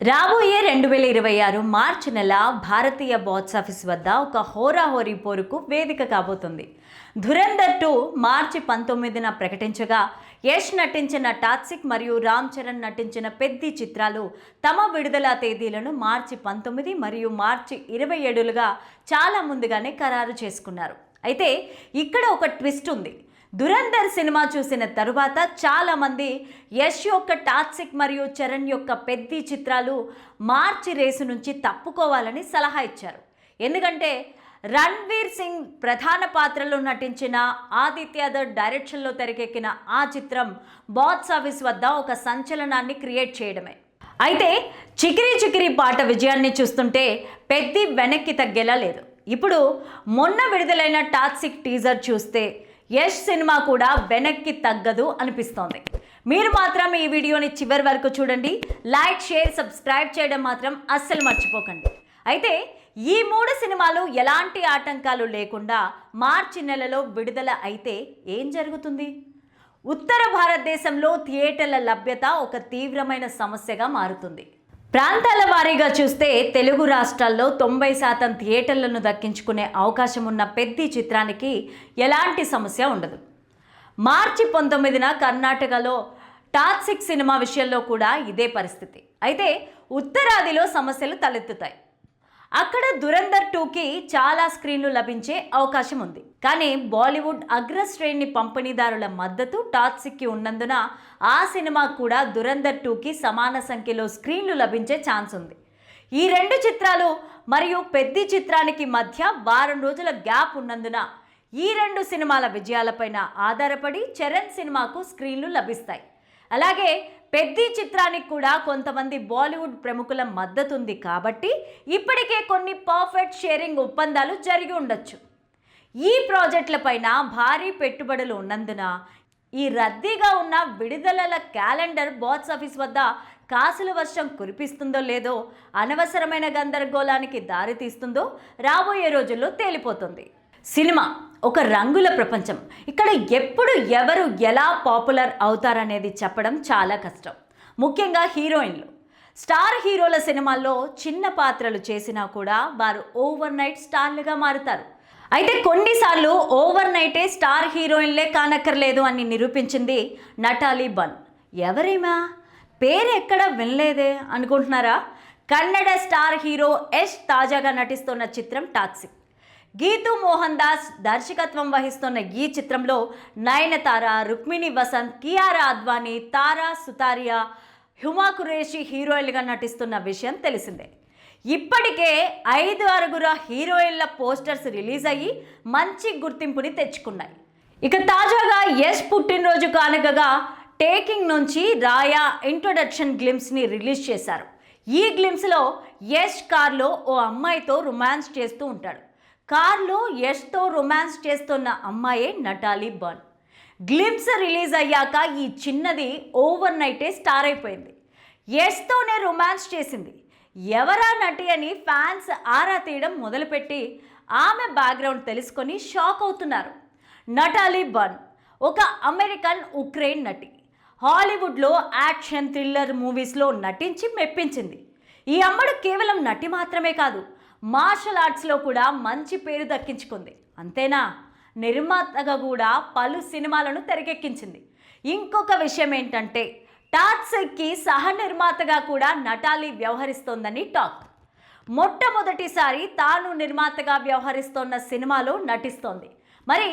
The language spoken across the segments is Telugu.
రాబోయే 2026 మార్చి నెల భారతీయ బాక్స్ ఆఫీస్ వద్ద ఒక హోరాహోరీ పోరుకు వేదిక కాబోతుంది. ధురంధర్ 2 మార్చి 19న ప్రకటించగా, యష్ నటించిన టాక్సిక్ మరియు రామ్ చరణ్ నటించిన పెద్ది చిత్రాలు తమ విడుదల తేదీలను మార్చి 19 మరియు మార్చి 27లుగా చాలా ముందుగానే ఖరారు చేసుకున్నారు. అయితే ఇక్కడ ఒక ట్విస్ట్ ఉంది. ధురంధర్ సినిమా చూసిన తరువాత చాలామంది యష్ యొక్క టాక్సిక్ మరియు చరణ్ యొక్క పెద్ది చిత్రాలు మార్చి రేసు నుంచి తప్పుకోవాలని సలహా ఇచ్చారు. ఎందుకంటే రణ్వీర్ సింగ్ ప్రధాన పాత్రలో నటించిన ఆదిత్య డైరెక్షన్లో తెరకెక్కిన ఆ చిత్రం బాక్స్ ఆఫీస్ వద్ద ఒక సంచలనాన్ని క్రియేట్ చేయడమే. అయితే చికిరి చికిరి పాట విజయాన్ని చూస్తుంటే పెద్ది వెనక్కి తగ్గేలా లేదు. ఇప్పుడు మొన్న విడుదలైన టాక్సిక్ టీజర్ చూస్తే యష్ సినిమా కూడా వెనక్కి తగ్గదు అనిపిస్తోంది. మీరు మాత్రం ఈ వీడియోని చివరి వరకు చూడండి. లైక్, షేర్, సబ్స్క్రైబ్ చేయడం మాత్రం అస్సలు మర్చిపోకండి. అయితే ఈ 3 సినిమాలు ఎలాంటి ఆటంకాలు లేకుండా మార్చి నెలలో విడుదల అయితే ఏం జరుగుతుంది? ఉత్తర భారతదేశంలో థియేటర్ల లభ్యత ఒక తీవ్రమైన సమస్యగా మారుతుంది. ప్రాంతాల వారీగా చూస్తే తెలుగు రాష్ట్రాల్లో 90% థియేటర్లను దక్కించుకునే అవకాశం ఉన్న పెద్ది చిత్రానికి ఎలాంటి సమస్య ఉండదు. మార్చి 19న కర్ణాటకలో టాక్సిక్ సినిమా విషయంలో కూడా ఇదే పరిస్థితి. అయితే ఉత్తరాదిలో సమస్యలు తలెత్తుతాయి. అక్కడ ధురంధర్ 2కి చాలా స్క్రీన్లు లభించే అవకాశం ఉంది. కానీ బాలీవుడ్ అగ్రశ్రేణి పంపిణీదారుల మద్దతు టాక్సిక్కి ఉన్నందున ఆ సినిమా కూడా ధురంధర్ 2కి సమాన సంఖ్యలో స్క్రీన్లు లభించే ఛాన్స్ ఉంది. ఈ 2 చిత్రాలు మరియు పెద్ది చిత్రానికి మధ్య వారం రోజుల గ్యాప్ ఉన్నందున ఈ 2 సినిమాల విజయాలపైన ఆధారపడి చరణ్ సినిమాకు స్క్రీన్లు లభిస్తాయి. అలాగే పెద్ది చిత్రానికి కూడా కొంతమంది బాలీవుడ్ ప్రముఖుల మద్దతు ఉంది కాబట్టి ఇప్పటికే కొన్ని పర్ఫెక్ట్ షేరింగ్ ఒప్పందాలు జరిగి ఉండొచ్చు. ఈ ప్రాజెక్టులపైన భారీ పెట్టుబడులు ఉన్నందున ఈ రద్దీగా ఉన్న విడుదలల క్యాలెండర్ బాక్స్ ఆఫీస్ వద్ద కాసుల వర్షం కురిపిస్తుందో లేదో, అనవసరమైన గందరగోళానికి దారితీస్తుందో రాబోయే రోజుల్లో తేలిపోతుంది. సినిమా ఒక రంగుల ప్రపంచం. ఇక్కడ ఎప్పుడు ఎవరు ఎలా పాపులర్ అవుతారనేది చెప్పడం చాలా కష్టం. ముఖ్యంగా హీరోయిన్లు. స్టార్ హీరోల సినిమాల్లో చిన్న పాత్రలు చేసినా కూడా వారు ఓవర్ నైట్ స్టార్లుగా మారుతారు. అయితే కొన్నిసార్లు ఓవర్ నైటే స్టార్ హీరోయిన్లే కానక్కర్లేదు అని నిరూపించింది నటాలీ బన్. ఎవరేమా? పేరు ఎక్కడ వినలేదే అనుకుంటున్నారా? కన్నడ స్టార్ హీరో యష్ తాజాగా నటిస్తున్న చిత్రం టాక్సిక్. గీతూ మోహన్ దాస్ దర్శకత్వం వహిస్తున్న ఈ చిత్రంలో నయనతార, రుక్మిణి వసంత్, కియారా అద్వానీ, తారా సుతారియా, హుమా కురేషి హీరోయిన్లుగా నటిస్తున్న విషయం తెలిసిందే. ఇప్పటికే 5 హీరోయిన్ల పోస్టర్స్ రిలీజ్ అయ్యి మంచి గుర్తింపుని తెచ్చుకున్నాయి. ఇక తాజాగా యష్ పుట్టినరోజు కానుకగా టేకింగ్ నుంచి రాయా ఇంట్రొడక్షన్ గ్లిమ్స్ని రిలీజ్ చేశారు. ఈ గ్లిమ్స్లో యష్ కార్లో ఓ అమ్మాయితో రొమాన్స్ చేస్తూ ఉంటాడు. కార్లో యష్తో రొమాన్స్ చేస్తున్న అమ్మాయే నటాలీ బన్. గ్లిమ్స్ రిలీజ్ అయ్యాక ఈ చిన్నది ఓవర్ నైటే స్టార్ అయిపోయింది. యష్తోనే రొమాన్స్ చేసింది. ఎవరా నటి అని ఫ్యాన్స్ ఆరా తీయడం మొదలుపెట్టి ఆమె బ్యాక్గ్రౌండ్ తెలుసుకొని షాక్ అవుతున్నారు. నటాలీ బన్ ఒక అమెరికన్ ఉక్రెయిన్ నటి. హాలీవుడ్లో యాక్షన్, థ్రిల్లర్ మూవీస్లో నటించి మెప్పించింది. ఈ అమ్మడు కేవలం నటి మాత్రమే కాదు, మార్షల్ ఆర్ట్స్లో కూడా మంచి పేరు దక్కించుకుంది. అంతేనా, నిర్మాతగా కూడా పలు సినిమాలను తెరకెక్కించింది. ఇంకొక విషయం ఏంటంటే టాక్సిక్కి సహ నిర్మాతగా కూడా నటాలీ వ్యవహరిస్తోందని టాక్. మొట్టమొదటిసారి తాను నిర్మాతగా వ్యవహరిస్తోన్న సినిమాలో నటిస్తోంది. మరి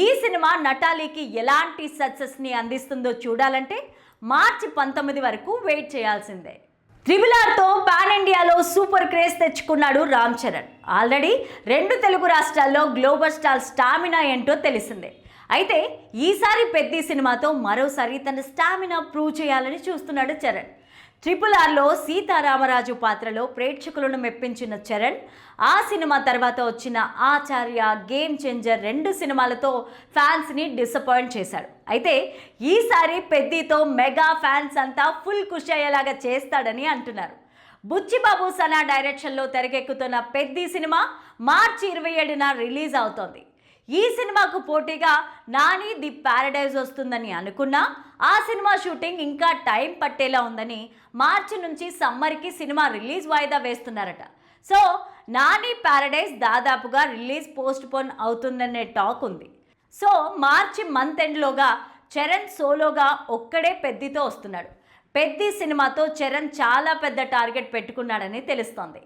ఈ సినిమా నటాలీకి ఎలాంటి సక్సెస్ని అందిస్తుందో చూడాలంటే మార్చి 19 వరకు వెయిట్ చేయాల్సిందే. RRRతో పాన్ ఇండియాలో సూపర్ క్రేజ్ తెచ్చుకున్నాడు రామ్ చరణ్. ఆల్రెడీ 2 తెలుగు రాష్ట్రాల్లో గ్లోబల్ స్టార్ స్టామినా ఏంటో తెలిసిందే. అయితే ఈసారి పెద్ది సినిమాతో మరోసారి తన స్టామినా ప్రూవ్ చేయాలని చూస్తున్నాడు చరణ్. RRRలో సీతారామరాజు పాత్రలో ప్రేక్షకులను మెప్పించిన చరణ్ ఆ సినిమా తర్వాత వచ్చిన ఆచార్య, గేమ్ చేంజర్ 2 సినిమాలతో ఫ్యాన్స్ని డిసప్పాయింట్ చేశాడు. అయితే ఈసారి పెద్దితో మెగా ఫ్యాన్స్ అంతా ఫుల్ ఖుషి అయ్యేలాగా చేస్తాడని అంటున్నారు. బుచ్చిబాబు సనా డైరెక్షన్లో తెరకెక్కుతున్న పెద్ది సినిమా మార్చి 27న రిలీజ్ అవుతోంది. ఈ సినిమాకు పోటీగా నాని ది ప్యారడైజ్ వస్తుందని అనుకున్నా ఆ సినిమా షూటింగ్ ఇంకా టైం పట్టేలా ఉందని మార్చి నుంచి సమ్మర్కి సినిమా రిలీజ్ వాయిదా వేస్తున్నారట. సో నాని ప్యారడైజ్ దాదాపుగా రిలీజ్ పోస్ట్ పోన్ అవుతుందనే టాక్ ఉంది. సో మార్చి మంత్ ఎండ్లోగా చరణ్ సోలోగా ఒక్కడే పెద్దితో వస్తున్నాడు. పెద్ది సినిమాతో చరణ్ చాలా పెద్ద టార్గెట్ పెట్టుకున్నాడని తెలుస్తోంది.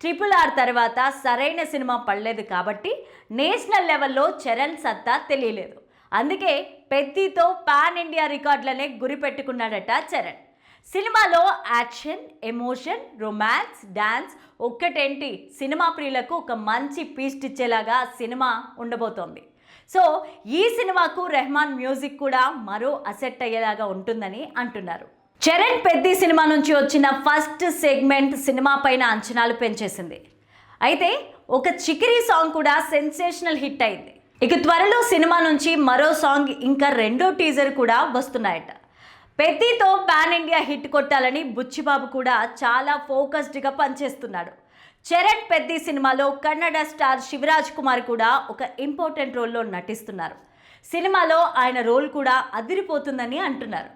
RRR తర్వాత సరైన సినిమా పడలేదు కాబట్టి నేషనల్ లెవెల్లో చరణ్ సత్తా తెలియలేదు. అందుకే పెద్దితో పాన్ ఇండియా రికార్డులనే గురి పెట్టుకున్నాడట చరణ్. సినిమాలో యాక్షన్, ఎమోషన్, రొమాన్స్, డాన్స్ ఒక్కటేంటి సినిమా ప్రియులకు ఒక మంచి పీస్ట్ ఇచ్చేలాగా సినిమా ఉండబోతోంది. సో ఈ సినిమాకు రెహమాన్ మ్యూజిక్ కూడా మరో అసెట్ అయ్యేలాగా ఉంటుందని అంటున్నారు. చరణ్ పెద్ది సినిమా నుంచి వచ్చిన ఫస్ట్ సెగ్మెంట్ సినిమా పైన అంచనాలు పెంచేసింది. అయితే ఒక చికిరీ సాంగ్ కూడా సెన్సేషనల్ హిట్ అయింది. ఇక త్వరలో సినిమా నుంచి మరో సాంగ్ ఇంకా రెండో టీజర్ కూడా వస్తున్నాయట. పెద్దితో పాన్ ఇండియా హిట్ కొట్టాలని బుచ్చిబాబు కూడా చాలా ఫోకస్డ్గా పనిచేస్తున్నాడు. చరణ్ పెద్ది సినిమాలో కన్నడ స్టార్ శివరాజ్ కుమార్ కూడా ఒక ఇంపార్టెంట్ రోల్లో నటిస్తున్నారు. సినిమాలో ఆయన రోల్ కూడా అదిరిపోతుందని అంటున్నారు.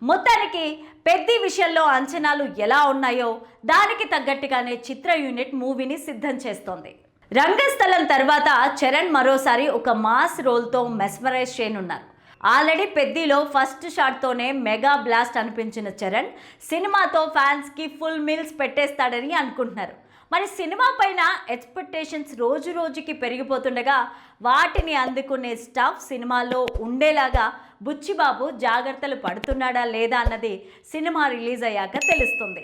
మొత్తానికి పెద్ది విషయంలో అంచనాలు ఎలా ఉన్నాయో దానికి తగ్గట్టుగానే చిత్ర యూనిట్ మూవీని సిద్ధం చేస్తోంది. రంగస్థలం తర్వాత చరణ్ మరోసారి ఒక మాస్ రోల్తో మెస్మరైజ్ చేయనున్నారు. ఆల్రెడీ పెద్దిలో ఫస్ట్ షాట్తోనే మెగా బ్లాస్ట్ అనిపించిన చరణ్ సినిమాతో ఫ్యాన్స్కి ఫుల్ మీల్స్ పెట్టేస్తాడని అనుకుంటున్నారు. మరి సినిమా పైన ఎక్స్పెక్టేషన్స్ రోజు రోజుకి పెరిగిపోతుండగా వాటిని అందుకునే స్టఫ్ సినిమాలో ఉండేలాగా బుచ్చిబాబు జాగ్రత్తలు పడుతున్నాడా లేదా అన్నది సినిమా రిలీజ్ అయ్యాక తెలుస్తుంది.